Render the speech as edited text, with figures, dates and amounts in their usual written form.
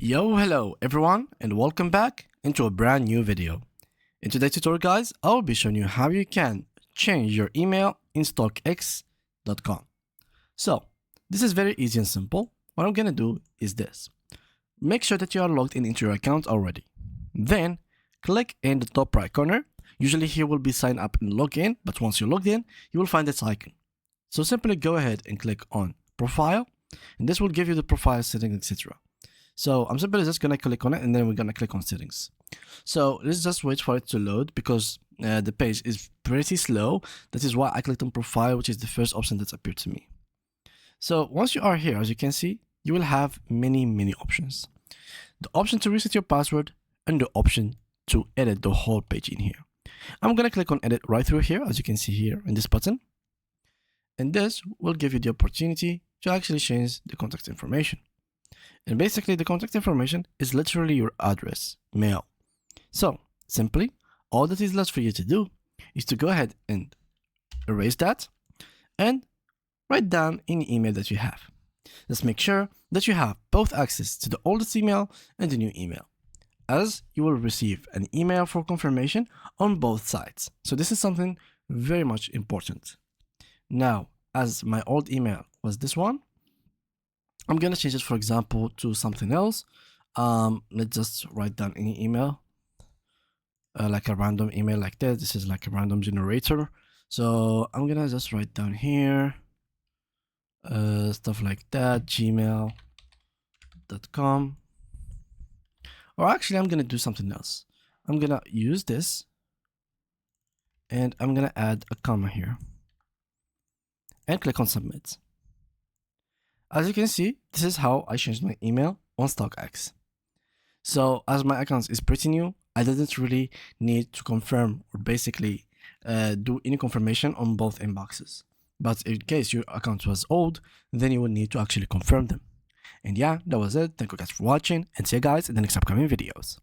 Yo, hello everyone, and welcome back into a brand new video. In today's tutorial, guys, I'll be showing you how you can change your email in Stockx.com. So, this is very easy and simple. What I'm gonna do is this. Make sure that you are logged in into your account already. Then, click in the top right corner. Usually here will be sign up and log in, but once you're logged in, you will find this icon. So simply go ahead and click on profile, and this will give you the profile settings, etc. So I'm simply just gonna click on it, and then we're gonna click on settings. So let's just wait for it to load because the page is pretty slow. That is why I clicked on profile, which is the first option that appeared to me. So once you are here, as you can see, you will have many options. The option to reset your password and the option to edit the whole page in here. I'm gonna click on edit right through here, as you can see here in this button. And this will give you the opportunity to actually change the contact information. And basically the contact information is literally your address, mail. So simply, all that is left for you to do is to go ahead and erase that and write down any email that you have. Let's make sure that you have both access to the oldest email and the new email, as you will receive an email for confirmation on both sides. So this is something very much important. Now, as my old email was this one, I'm gonna change it, for example, to something else. Let's just write down any email, like a random email like this. This is like a random generator. So I'm gonna just write down here, stuff like that, gmail.com. Or actually, I'm gonna do something else. I'm gonna use this, and I'm gonna add a comma here, and click on submit. As you can see, this is how I changed my email on Stockx. So as my account is pretty new, I didn't really need to confirm or basically do any confirmation on both inboxes. But in case your account was old, then you would need to actually confirm them. And yeah, that was it. Thank you guys for watching, and see you guys in the next upcoming videos.